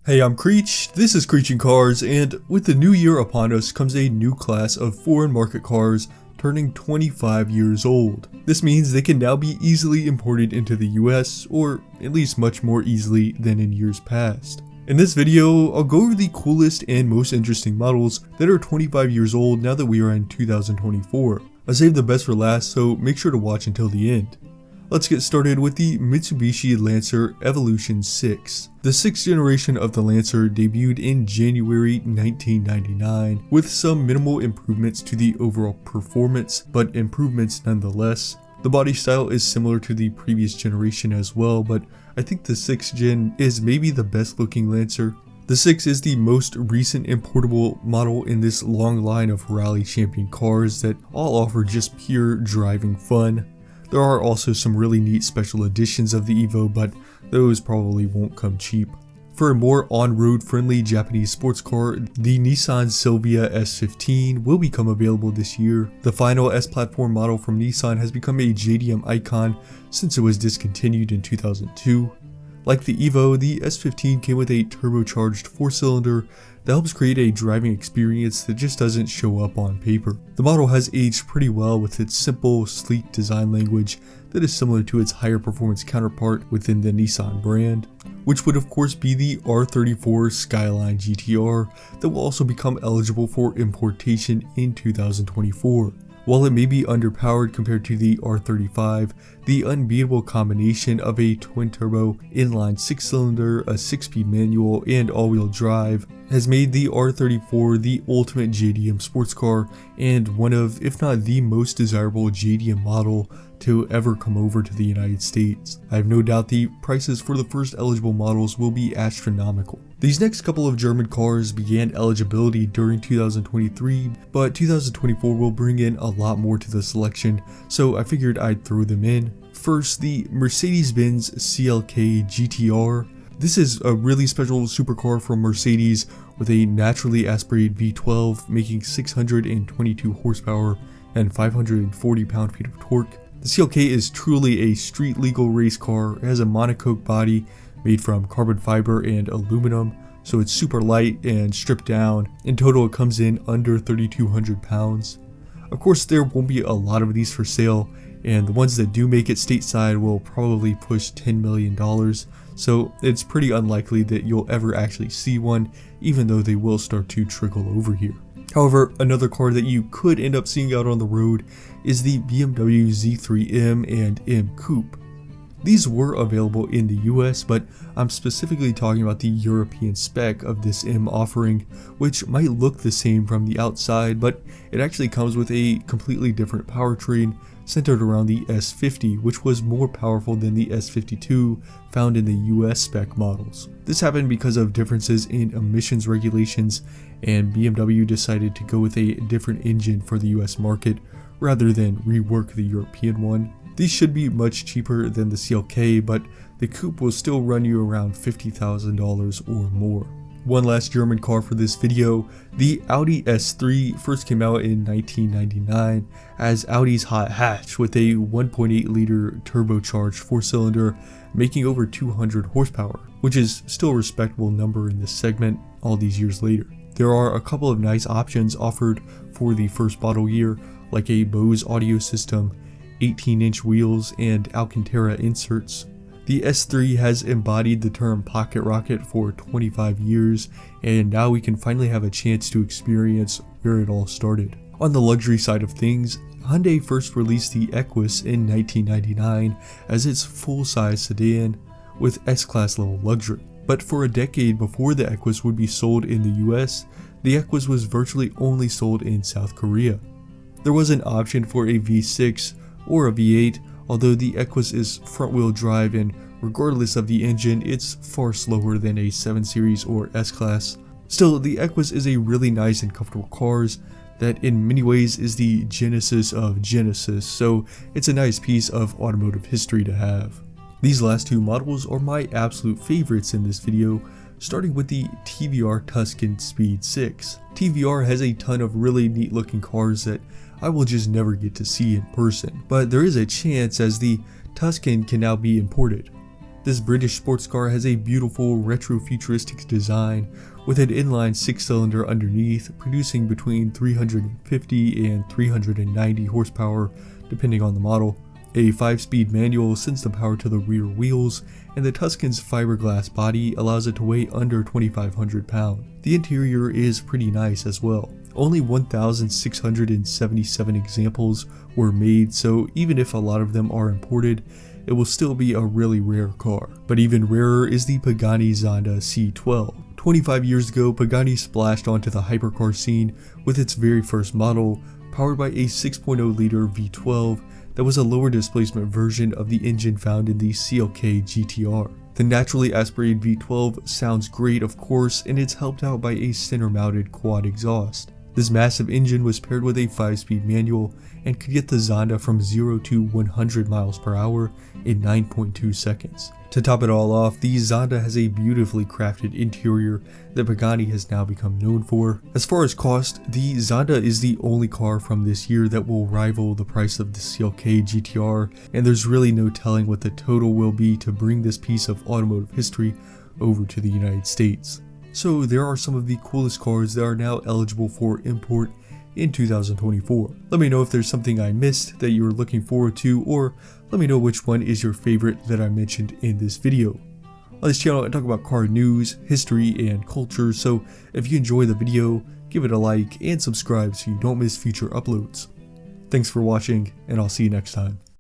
Hey, I'm Creech, this is Creeching Cars, and with the new year upon us comes a new class of foreign market cars turning 25 years old. This means they can now be easily imported into the US, or at least much more easily than in years past. In this video, I'll go over the coolest and most interesting models that are 25 years old now that we are in 2024. I saved the best for last, so make sure to watch until the end. Let's get started with the Mitsubishi Lancer Evolution 6. The 6th generation of the Lancer debuted in January 1999 with some minimal improvements to the overall performance, but improvements nonetheless. The body style is similar to the previous generation as well, but I think the 6th gen is maybe the best looking Lancer. The 6 is the most recent importable model in this long line of rally champion cars that all offer just pure driving fun. There are also some really neat special editions of the Evo, but those probably won't come cheap. For a more on-road friendly Japanese sports car, the Nissan Silvia S15 will become available this year. The final S-Platform model from Nissan has become a JDM icon since it was discontinued in 2002. Like the Evo, the S15 came with a turbocharged 4-cylinder that helps create a driving experience that just doesn't show up on paper. The model has aged pretty well with its simple, sleek design language that is similar to its higher performance counterpart within the Nissan brand, which would of course be the R34 Skyline GTR that will also become eligible for importation in 2024. While it may be underpowered compared to the R35, the unbeatable combination of a twin-turbo inline 6-cylinder, a 6-speed manual, and all-wheel drive has made the R34 the ultimate JDM sports car and one of, if not the most desirable JDM model to ever come over to the United States. I have no doubt the prices for the first eligible models will be astronomical. These next couple of German cars began eligibility during 2023, but 2024 will bring in a lot more to the selection, so I figured I'd throw them in. First, the Mercedes-Benz CLK GTR. This is a really special supercar from Mercedes with a naturally aspirated V12 making 622 horsepower and 540 pound-feet of torque. The CLK is truly a street-legal race car. It has a monocoque body made from carbon fiber and aluminum, so it's super light and stripped down. In total, it comes in under 3,200 pounds. Of course, there won't be a lot of these for sale, and the ones that do make it stateside will probably push $10 million, so it's pretty unlikely that you'll ever actually see one, even though they will start to trickle over here. However, another car that you could end up seeing out on the road is the BMW Z3M and M Coupe. These were available in the US, but I'm specifically talking about the European spec of this M offering, which might look the same from the outside, but it actually comes with a completely different powertrain centered around the S50, which was more powerful than the S52 found in the US spec models. This happened because of differences in emissions regulations, and BMW decided to go with a different engine for the US market rather than rework the European one. These should be much cheaper than the CLK, but the coupe will still run you around $50,000 or more. One last German car for this video, the Audi S3 first came out in 1999 as Audi's hot hatch with a 1.8 liter turbocharged 4-cylinder making over 200 horsepower, which is still a respectable number in this segment all these years later. There are a couple of nice options offered for the first model year, like a Bose audio system, 18-inch wheels, and Alcantara inserts. The S3 has embodied the term pocket rocket for 25 years, and now we can finally have a chance to experience where it all started. On the luxury side of things, Hyundai first released the Equus in 1999 as its full-size sedan with S-Class level luxury. But for a decade before the Equus would be sold in the US, the Equus was virtually only sold in South Korea. There was an option for a V6 or a V8, although the Equus is front-wheel drive and regardless of the engine, it's far slower than a 7 Series or S-Class. Still, the Equus is a really nice and comfortable car that in many ways is the genesis of Genesis, so it's a nice piece of automotive history to have. These last two models are my absolute favorites in this video, starting with the TVR Tuscan Speed 6. TVR has a ton of really neat looking cars that I will just never get to see in person, but there is a chance as the Tuscan can now be imported. This British sports car has a beautiful retro-futuristic design with an inline 6-cylinder underneath, producing between 350 and 390 horsepower depending on the model. A 5-speed manual sends the power to the rear wheels, and the Tuscan's fiberglass body allows it to weigh under 2,500 pounds. The interior is pretty nice as well. Only 1,677 examples were made, so even if a lot of them are imported, it will still be a really rare car. But even rarer is the Pagani Zonda C12. 25 years ago, Pagani splashed onto the hypercar scene with its very first model, powered by a 6.0-liter V12 that was a lower displacement version of the engine found in the CLK GTR. The naturally aspirated V12 sounds great, of course, and it's helped out by a center-mounted quad exhaust. This massive engine was paired with a 5-speed manual and could get the Zonda from 0 to 100 miles per hour in 9.2 seconds. To top it all off, the Zonda has a beautifully crafted interior that Pagani has now become known for. As far as cost, the Zonda is the only car from this year that will rival the price of the CLK GTR, and there's really no telling what the total will be to bring this piece of automotive history over to the United States. So there are some of the coolest cars that are now eligible for import in 2024. Let me know if there's something I missed that you're looking forward to, or let me know which one is your favorite that I mentioned in this video. On this channel I talk about car news, history, and culture, so if you enjoy the video, give it a like and subscribe so you don't miss future uploads. Thanks for watching, and I'll see you next time.